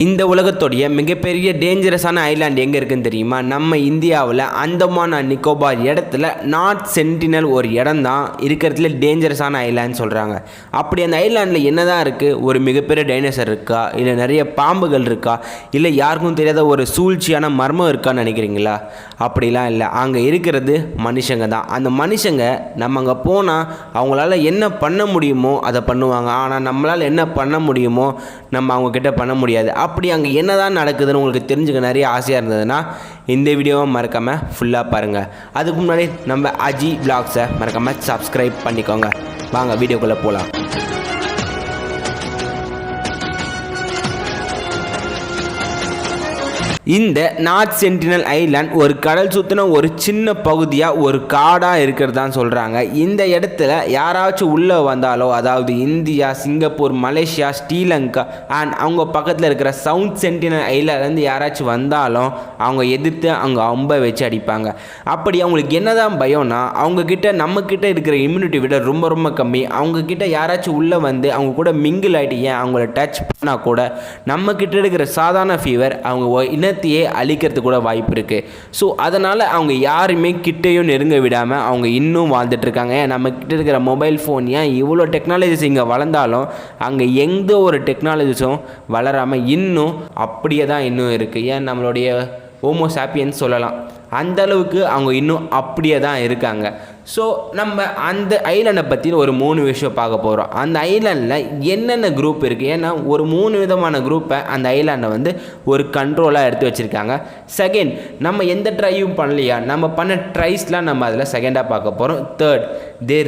இந்த உலகத்துடைய மிகப்பெரிய டேஞ்சரஸான ஐலாண்ட் எங்கே இருக்குன்னு தெரியுமா? நம்ம இந்தியாவில் அந்தமான் அண்ட் நிக்கோபார் இடத்துல நார்த் சென்டினல் ஒரு இடம் தான் இருக்கிறதுல டேஞ்சரஸான ஐலாண்ட் சொல்கிறாங்க. அப்படி அந்த ஐலாண்டில் என்ன தான் இருக்குது? ஒரு மிகப்பெரிய டைனோசர் இருக்கா, இல்லை நிறைய பாம்புகள் இருக்கா, இல்லை யாருக்கும் தெரியாத ஒரு சூழ்ச்சியான மர்மம் இருக்கான்னு நினைக்கிறீங்களா? அப்படிலாம் இல்லை. அங்கே இருக்கிறது மனுஷங்க தான். அந்த மனுஷங்க நம்ம அங்கே போனால் அவங்களால என்ன பண்ண முடியுமோ அதை பண்ணுவாங்க. ஆனால் நம்மளால் என்ன பண்ண முடியுமோ நம்ம அவங்கக்கிட்ட பண்ண முடியாது. அப்படி அங்கே என்ன தான் நடக்குதுன்னு உங்களுக்கு தெரிஞ்சுக்க நிறைய ஆசையாக இருந்ததுன்னா இந்த வீடியோவை மறக்காமல் ஃபுல்லாக பாருங்கள். அதுக்கு முன்னாடி நம்ம அஜி விலாக்ஸை மறக்காமல் சப்ஸ்கிரைப் பண்ணிக்கோங்க. வாங்க வீடியோக்குள்ளே போகலாம். இந்த நார்த் சென்டினல் ஐலாண்ட் ஒரு கடல் சுற்றின ஒரு சின்ன பகுதியாக ஒரு காடாக இருக்கிறதான்னு சொல்கிறாங்க. இந்த இடத்துல யாராச்சும் உள்ளே வந்தாலோ, அதாவது India, Singapore, Malaysia, Sri Lanka and அவங்க பக்கத்தில் இருக்கிற சவுத் சென்டினல் ஐலாண்ட்லேருந்து யாராச்சும் வந்தாலும் அவங்க எதிர்த்து அவங்க அம்பை வச்சு அடிப்பாங்க. அப்படி அவங்களுக்கு என்ன தான் பயம்னா, அவங்கக்கிட்ட நம்மக்கிட்ட இருக்கிற இம்யூனிட்டி விட ரொம்ப ரொம்ப கம்மி. அவங்கக்கிட்ட யாராச்சும் உள்ளே வந்து அவங்க கூட மிங்கிள் ஆகிட்டு ஏன் அவங்கள டச் பண்ணால் கூட நம்மக்கிட்ட இருக்கிற சாதாரண ஃபீவர் அவங்க இனத்தையே அழிக்கிறதுக்கு கூட வாய்ப்பு இருக்குது. ஸோ அதனால் அவங்க யாருமே கிட்டையும் நெருங்க விடாமல் அவங்க இன்னும் வாழ்ந்துட்டுருக்காங்க. நம்மக்கிட்ட இருக்கிற மொபைல் ஃபோன் ஏன் இவ்வளோ டெக்னாலஜிஸ் இங்கே வளர்ந்தாலும் அங்கே எந்த ஒரு டெக்னாலஜிஸும் வளராமல் இன்னும் அப்படியே தான் இன்னும் இருக்குது. ஏன் நம்மளுடைய ஹோமோ சாப்பியன்ஸ் சொல்லலாம், அந்த அளவுக்கு அவங்க இன்னும் அப்படியே தான் இருக்காங்க. ஸோ நம்ம அந்த ஐலாண்டை பற்றி ஒரு 3 விஷயம் பார்க்க போகிறோம். அந்த ஐலாண்டில் என்னென்ன குரூப் இருக்குது, ஏன்னா ஒரு 3 விதமான குரூப்பை அந்த ஐலாண்டை ஒரு கண்ட்ரோலாக எடுத்து வச்சுருக்காங்க. செகண்ட், நம்ம எந்த ட்ரையும் பண்ணலையா, நம்ம பண்ண ட்ரைஸ்லாம் நம்ம அதில் செகண்டாக பார்க்க போகிறோம். தேர்ட்,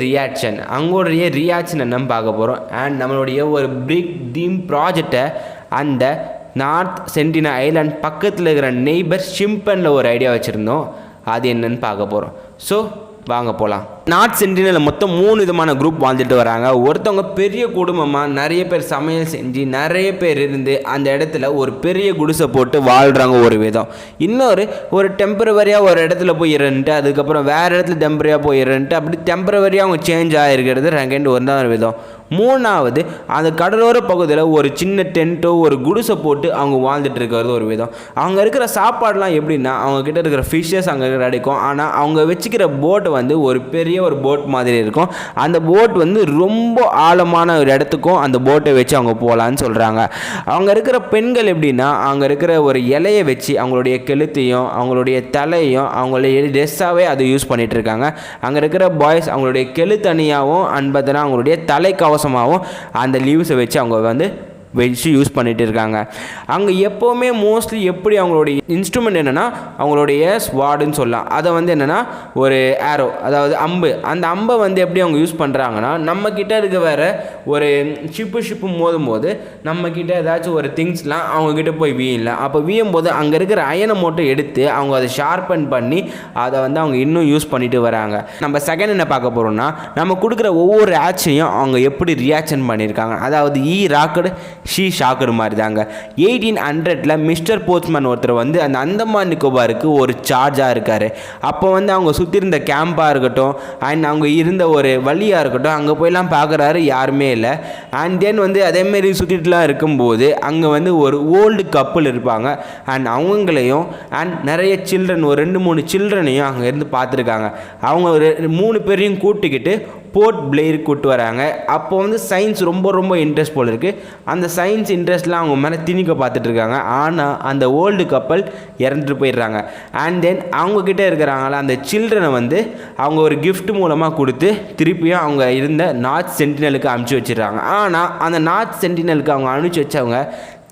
ரியாக்ஷன், அவங்களுடைய ரியாக்ஷன் என்னன்னு பார்க்க போகிறோம். அண்ட் நம்மளுடைய ஒரு பிக் டீம் ப்ராஜெக்டை அந்த நார்த் சென்டினல் ஐலாண்ட் பக்கத்தில் இருக்கிற நெய்பர் ஷிம்பனில் ஒரு ஐடியா வச்சுருந்தோம், அது என்னன்னு பார்க்க போகிறோம். ஸோ வாங்க போகலாம். நார்த் சென்டினலில் மொத்தம் 3 விதமான குரூப் வாழ்ந்துட்டு வராங்க. ஒருத்தவங்க பெரிய குடும்பமாக நிறைய பேர் சமையல் செஞ்சு நிறைய பேர் இருந்து அந்த இடத்துல ஒரு பெரிய குடிசை போட்டு வாழ்கிறாங்க ஒரு விதம். இன்னொரு ஒரு டெம்பரவரியாக ஒரு இடத்துல போய் இருந்துட்டு அதுக்கப்புறம் வேறு இடத்துல டெம்பரரியாக போய் இருந்துட்டு அப்படி டெம்பரவரியாக அவங்க சேஞ்ச் ஆகிருக்கிறது செகண்ட் ஒரு விதம். மூணாவது, அந்த கடலோர பகுதியில் ஒரு சின்ன டென்ட்டோ ஒரு குடிசை போட்டு அவங்க வாழ்ந்துட்டு இருக்கிறது ஒரு விதம். அவங்க இருக்கிற சாப்பாடெலாம் எப்படின்னா, அவங்கக்கிட்ட இருக்கிற ஃபிஷ்ஷஸ் அங்கே கிடைக்கும். ஆனால் அவங்க வச்சுக்கிற போட்டு ஒரு பெரிய ஒரு போட் மாதிரி இருக்கும். அந்த போட் ரொம்ப ஆழமான ஒரு இடத்துக்கும் அந்த போட்டை வச்சு அவங்க போகலான்னு சொல்கிறாங்க. அவங்க இருக்கிற பெண்கள் எப்படின்னா, அங்கே இருக்கிற ஒரு இலையை வச்சு அவங்களுடைய கெளுத்தையும் அவங்களுடைய தலையும் அவங்களுடைய ட்ரெஸ்ஸாகவே அதை யூஸ் பண்ணிகிட்டு இருக்காங்க. அங்கே இருக்கிற பாய்ஸ் அவங்களுடைய கெளுத்தனியாகவும் அன்பதனா அவங்களுடைய தலைக்கவசமாகவும் அந்த லீவ்ஸை வச்சு அவங்க வச்சு யூஸ் பண்ணிகிட்டு இருக்காங்க. அங்கே எப்போவுமே மோஸ்ட்லி எப்படி அவங்களுடைய இன்ஸ்ட்ருமெண்ட் என்னென்னா அவங்களுடைய ஸ்வாடுன்னு சொல்லலாம். அதை என்னென்னா ஒரு ஏரோ, அதாவது அம்பு. அந்த அம்பை எப்படி அவங்க யூஸ் பண்ணுறாங்கன்னா, நம்மக்கிட்ட இருக்க வேறு ஒரு ஷிப்பு மோதும் போது நம்மக்கிட்ட ஏதாச்சும் ஒரு திங்ஸ்லாம் அவங்கக்கிட்ட போய் வீயல. அப்போ வீயும் போது அங்கே இருக்கிற அயனை மட்டும் எடுத்து அவங்க அதை ஷார்பன் பண்ணி அதை அவங்க இன்னும் யூஸ் பண்ணிட்டு வராங்க. நம்ம செகண்ட் என்ன பார்க்க போகிறோம்னா, நம்ம கொடுக்குற ஒவ்வொரு ஆட்சையும் அவங்க எப்படி ரியாக்ஷன் பண்ணியிருக்காங்க. அதாவது ராக்கடு ஷீ ஷாக்கர் மாதிரி தாங்க. 1800 மிஸ்டர் போஸ்ட்மேன் ஒருத்தர் அந்த அந்தமான் நிக்கோபாருக்கு ஒரு சார்ஜாக இருக்கார். அப்போ அவங்க சுற்றி இருந்த கேம்பாக இருக்கட்டும் அண்ட் அவங்க இருந்த ஒரு வழியாக இருக்கட்டும் அங்கே போயெல்லாம் பார்க்குறாரு, யாருமே இல்லை. அண்ட் தென் அதேமாரி சுற்றிட்டுலாம் இருக்கும்போது அங்கே ஒரு ஓல்டு கப்புள் இருப்பாங்க. அண்ட் அவங்களையும் அண்ட் நிறைய சில்ட்ரன், ஒரு 2-3 சில்ட்ரனையும் அங்கே இருந்து பார்த்துருக்காங்க. அவங்க ஒரு 3 பேரையும் கூட்டிக்கிட்டு போர்ட் பிளேயர் கூட்டு வராங்க. அப்போ சயின்ஸ் ரொம்ப ரொம்ப இன்ட்ரெஸ்ட் போல் இருக்குது. அந்த சயின்ஸ் இன்ட்ரெஸ்ட்லாம் அவங்க மேலே திணிக்க பார்த்துட்ருக்காங்க. ஆனால் அந்த ஓல்டு கப்பல் இறந்துட்டு போயிடுறாங்க. அண்ட் தென் அவங்கக்கிட்ட இருக்கிறாங்களா அந்த சில்ட்ரனை அவங்க ஒரு கிஃப்ட் மூலமாக கொடுத்து திருப்பியும் அவங்க இருந்த நார்த் சென்டினலுக்கு அனுப்பிச்சி வச்சிடுறாங்க. ஆனால் அந்த நார்த் சென்டினலுக்கு அவங்க அனுப்பிச்சி வச்சவங்க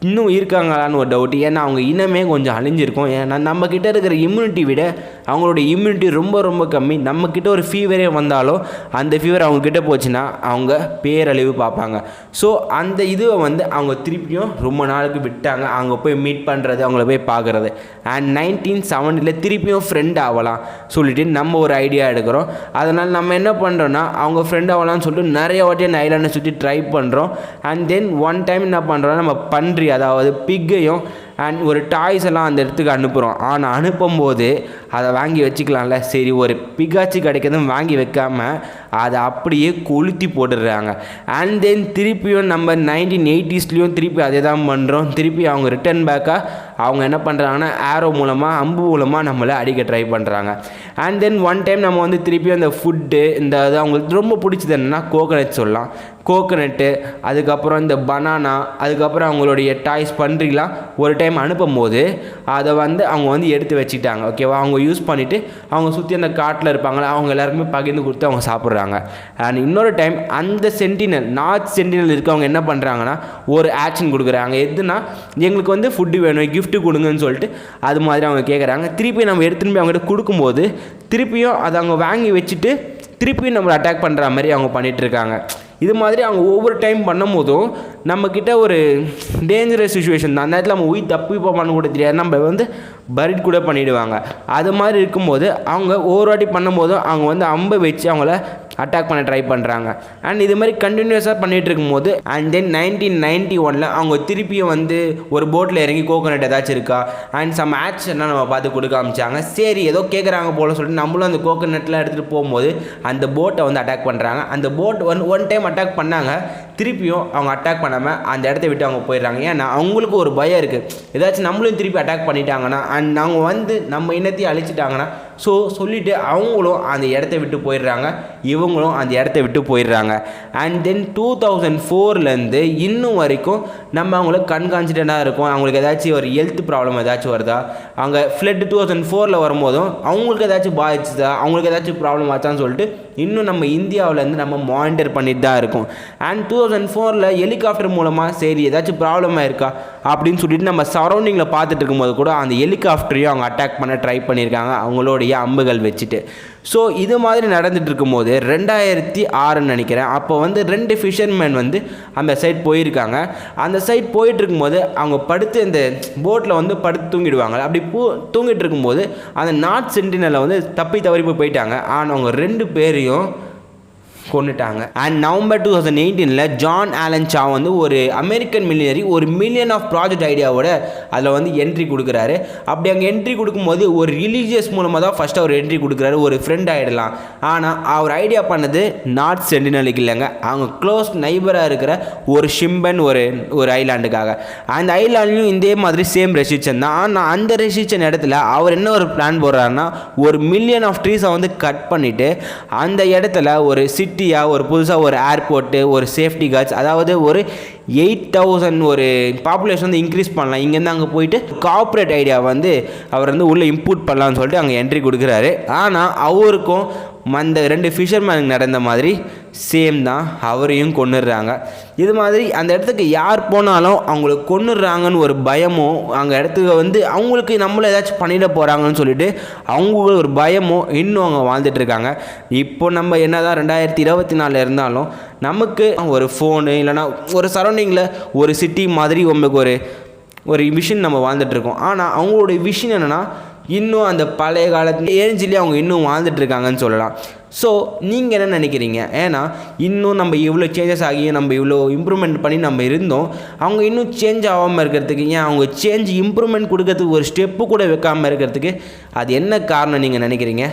இன்னும் இருக்காங்களான்னு ஒரு டவுட். ஏன்னா அவங்க இனமே கொஞ்சம் அழிஞ்சிருக்கும். ஏன்னா நம்மக்கிட்ட இருக்கிற இம்யூனிட்டி விட அவங்களோட இம்யூனிட்டி ரொம்ப ரொம்ப கம்மி. நம்மக்கிட்ட ஒரு ஃபீவரே வந்தாலும் அந்த ஃபீவர் அவங்கக்கிட்ட போச்சுன்னா அவங்க பேரழிவு பார்ப்பாங்க. ஸோ அந்த இதுவை அவங்க திருப்பியும் ரொம்ப நாளுக்கு விட்டாங்க. அவங்க போய் மீட் பண்ணுறது, அவங்கள போய் பார்க்குறது. அண்ட் 1970 திருப்பியும் ஃப்ரெண்ட் ஆகலாம் சொல்லிட்டு நம்ம ஒரு ஐடியா எடுக்கிறோம். அதனால் நம்ம என்ன பண்ணுறோன்னா, அவங்க ஃப்ரெண்ட் ஆகலாம்னு சொல்லிட்டு நிறைய வாட்டி அந்த ஐலாண்டை சுற்றி ட்ரை பண்ணுறோம். அண்ட் தென் ஒன் டைம் என்ன பண்ணுறோன்னா, நம்ம பன்றி, அதாவது பிக்கையும் அண்ட் ஒரு டாய்ஸ் எல்லாம் அந்த இடத்துக்கு அனுப்புகிறோம். ஆனால் அனுப்பும்போது அதை வாங்கி வச்சுக்கலாம்ல, சரி ஒரு பிகாச்சு கிடைக்கிறதும் வாங்கி வைக்காமல் அதை அப்படியே கொளுத்தி போட்டுடுறாங்க. அண்ட் தென் திருப்பியும் நம்ம 1980s திருப்பி அதே தான் பண்ணுறோம். திருப்பி அவங்க ரிட்டர்ன் பேக்காக அவங்க என்ன பண்ணுறாங்கன்னா ஆரோ மூலமாக அம்பு மூலமாக நம்மளை அடிக்க ட்ரை பண்ணுறாங்க. அண்ட் தென் ஒன் டைம் நம்ம வந்து திருப்பியும் அந்த ஃபுட்டு இந்த இது அவங்களுக்கு ரொம்ப பிடிச்சது என்னென்னா கோகனட் சொல்லலாம். கோகனட்டு, அதுக்கப்புறம் இந்த பனானா, அதுக்கப்புறம் அவங்களுடைய டாய்ஸ் பன்றிலாம் ஒரு டைம் அனுப்பும் போது அதை வந்து அவங்க வந்து எடுத்து வச்சுட்டாங்க. ஓகேவா, அவங்க யூஸ் பண்ணிவிட்டு அவங்க சுற்றி அந்த காட்டில் இருப்பாங்களே அவங்க எல்லாருக்குமே பகிர்ந்து கொடுத்து அவங்க சாப்பிட்றாங்க. அண்ட் இன்னொரு டைம் அந்த சென்டினல் நார்த் சென்டினல் இருக்கவங்க என்ன பண்ணுறாங்கன்னா ஒரு ஆக்ஷன் கொடுக்குறாங்க. எதுனா எங்களுக்கு வந்து ஃபுட்டு வேணும், கிஃப்ட்டு கொடுங்கன்னு சொல்லிட்டு அது மாதிரி அவங்க கேட்குறாங்க. திருப்பி நம்ம எடுத்துன்னு போய் அவங்ககிட்ட கொடுக்கும்போது திருப்பியும் அதை அவங்க வாங்கி வச்சுட்டு திருப்பியும் நம்மளை அட்டாக் பண்ணுற மாதிரி அவங்க பண்ணிகிட்ருக்காங்க. இது மாதிரி அவங்க ஒவ்வொரு டைம் பண்ணும் போதும் நம்மக்கிட்ட ஒரு டேஞ்சரஸ் சுச்சுவேஷன் தான். அந்த நேரத்தில் நம்ம உயிர் தப்பி போவான்னு கூட தெரியாது, நம்ம வந்து பரிட் கூட பண்ணிவிடுவாங்க. அது மாதிரி இருக்கும்போது அவங்க ஒவ்வொரு வாட்டி பண்ணும்போதும் அவங்க வந்து அம்பை வச்சு அவங்கள அட்டாக் பண்ண ட்ரை பண்ணுறாங்க. அண்ட் இது மாதிரி கண்டினியூஸாக பண்ணிகிட்டு இருக்கும்போது அண்ட் தென் 1991 அவங்க திருப்பியும் வந்து ஒரு போட்டில் இறங்கி கோகோனட் ஏதாச்சும் இருக்கா அண்ட் சம் ஆக்ஷன்லாம் நம்ம பார்த்து கொடுக்க ஆரம்பிச்சாங்க. சரி ஏதோ கேட்குறாங்க போல சொல்லிட்டு நம்மளும் அந்த கோகோனட்லாம் எடுத்துகிட்டு போகும்போது அந்த போட்டை வந்து அட்டாக் பண்ணுறாங்க. அந்த போட் ஒன் டைம் அட்டாக் பண்ணாங்க, திருப்பியும் அவங்க அட்டாக் பண்ணாமல் அந்த இடத்த விட்டு அவங்க போயிடுறாங்க. ஏன்னா அவங்களுக்கு ஒரு பயம் இருக்குது, ஏதாச்சும் நம்மளும் திருப்பி அட்டாக் பண்ணிட்டாங்கன்னா அண்ட் அவங்க வந்து நம்ம இனத்தையும் அழிச்சிட்டாங்கன்னா ஸோ சொல்லிவிட்டு அவங்களும் அந்த இடத்த விட்டு போயிடுறாங்க, இவங்களும் அந்த இடத்த விட்டு போயிடுறாங்க. அண்ட் தென் 2004 இன்னும் வரைக்கும் நம்ம அவங்களுக்கு கண்கான்சிடண்டாக இருக்கும். அவங்களுக்கு ஏதாச்சும் ஒரு ஹெல்த் ப்ராப்ளம் ஏதாச்சும் வருதா, அவங்க ஃப்ளட் 2004 வரும்போதும் அவங்களுக்கு ஏதாச்சும் பாதிச்சுதா, அவங்களுக்கு ஏதாச்சும் ப்ராப்ளம் ஆச்சான்னு சொல்லிட்டு இன்னும் நம்ம இந்தியாவிலேருந்து நம்ம மானிட்டர் பண்ணிட்டு தான் இருக்கும். அண்ட் 2004 ஹெலிகாப்டர் மூலமாக சரி ஏதாச்சும் ப்ராப்ளமாக இருக்கா அப்படின்னு சொல்லிட்டு நம்ம சரௌண்டிங்கில் பார்த்துட்டு இருக்கும்போது கூட அந்த ஹெலிகாப்டரையும் அவங்க அட்டாக் பண்ண ட்ரை பண்ணியிருக்காங்க அவங்களுடைய அம்புகள் வச்சுட்டு. ஸோ இது மாதிரி நடந்துட்டு இருக்கும்போது 2006 நினைக்கிறேன், அப்போ வந்து 2 ஃபிஷர்மேன் வந்து அந்த சைட் போயிருக்காங்க. அந்த சைட் போயிட்டு இருக்கும்போது அவங்க படுத்து இந்த போட்டில் வந்து படுத்து தூங்கிடுவாங்க. அப்படி தூங்கிட்டு இருக்கும்போது அந்த நார்த் சென்டினலில் வந்து தப்பி தவறி போயிட்டாங்க. ஆனால் அவங்க 2 பேரையும் கொண்டுட்டாங்க. அண்ட் நவம்பர் 2018 ஜான் ஆலன் சா வந்து ஒரு அமெரிக்கன் மில்லியனரி ஒரு மில்லியன் ஆஃப் ப்ராஜெக்ட் ஐடியாவோட அதில் வந்து என்ட்ரி கொடுக்குறாரு. அப்படி அங்கே என்ட்ரி கொடுக்கும்போது ஒரு ரிலீஜியஸ் மூலமாக தான் ஃபஸ்ட்டு அவர் என்ட்ரி கொடுக்குறாரு, ஒரு ஃப்ரெண்ட் ஆகிடலாம். ஆனால் அவர் ஐடியா பண்ணது நார்த் சென்டினலுக்கு இல்லைங்க, அவங்க க்ளோஸ் நைபராக இருக்கிற ஒரு ஷிம்பன் ஒரு ஐலாண்டுக்காக. அந்த ஐலாண்ட்லையும் இதே மாதிரி சேம் ரெஸ்ட்ரிக்ஷன் தான். ஆனால் அந்த ரெஸ்ட்ரிக்ஷன் இடத்துல அவர் என்ன ஒரு பிளான் போடுறாருன்னா ஒரு மில்லியன் ஆஃப் ட்ரீஸை வந்து கட் பண்ணிவிட்டு அந்த இடத்துல ஒரு சிட்டி ஒரு புதுசாக ஒரு ஏர்போர்ட்டு, ஒரு சேஃப்டி கார்ட்ஸ், அதாவது ஒரு 8,000 ஒரு பாப்புலேஷன் வந்து இன்க்ரீஸ் பண்ணலாம். இங்கேருந்து அங்கே போயிட்டு கார்ப்பரேட் ஐடியா வந்து அவர் வந்து உள்ளே இம்போர்ட் பண்ணலான்னு சொல்லிட்டு அங்கே என்ட்ரி கொடுக்குறாரு. ஆனால் அவருக்கும் அந்த 2 ஃபிஷர்மேனுக்கு நடந்த மாதிரி சேம் தான், அவரையும் கொன்னுடுறாங்க. இது மாதிரி அந்த இடத்துக்கு யார் போனாலும் அவங்களுக்கு கொன்னுடுறாங்கன்னு ஒரு பயமும், அங்கே இடத்துக்கு வந்து அவங்களுக்கு நம்மளை ஏதாச்சும் பண்ணிட போகிறாங்கன்னு சொல்லிட்டு அவங்களுக்கு ஒரு பயமும் இன்னும் அவங்க வாழ்ந்துட்டுருக்காங்க. இப்போ நம்ம என்ன தான் 2024 இருந்தாலும் நமக்கு ஒரு ஃபோனு இல்லைனா ஒரு சரௌண்டிங்கில் ஒரு சிட்டி மாதிரி உங்களுக்கு ஒரு விஷன் நம்ம வாழ்ந்துட்டுருக்கோம். ஆனால் அவங்களுடைய விஷன் என்னென்னா இன்னும் அந்த பழைய காலத்து ஏஞ்சிலே அவங்க இன்னும் வாழ்ந்துட்டுருக்காங்கன்னு சொல்லலாம். ஸோ நீங்கள் என்ன நினைக்கிறீங்க? ஏன்னா இன்னும் நம்ம இவ்வளோ சேஞ்சஸ் ஆகி நம்ம இவ்வளோ இம்ப்ரூவ்மெண்ட் பண்ணி நம்ம இருந்தோம், அவங்க இன்னும் சேஞ்ச் ஆகாமல் இருக்கிறதுக்கு, ஏன் அவங்க சேஞ்ச் இம்ப்ரூவ்மெண்ட் கொடுக்கறதுக்கு ஒரு ஸ்டெப்பு கூட வைக்காமல் இருக்கிறதுக்கு அது என்ன காரணம் நீங்கள் நினைக்கிறீங்க?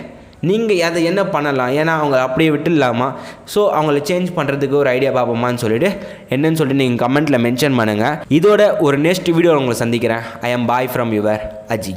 நீங்கள் அதை என்ன பண்ணலாம்? ஏன்னா அவங்க அப்படியே விட்டுடலாமா? ஸோ அவங்கள சேஞ்ச் பண்ணுறதுக்கு ஒரு ஐடியா பார்ப்போமான்னு சொல்லிட்டு என்னன்னு சொல்லிட்டு நீங்கள் கமெண்ட்டில் மென்ஷன் பண்ணுங்கள். இதோட ஒரு நெக்ஸ்ட் வீடியோ உங்களை சந்திக்கிறேன். I am bye from your Aji.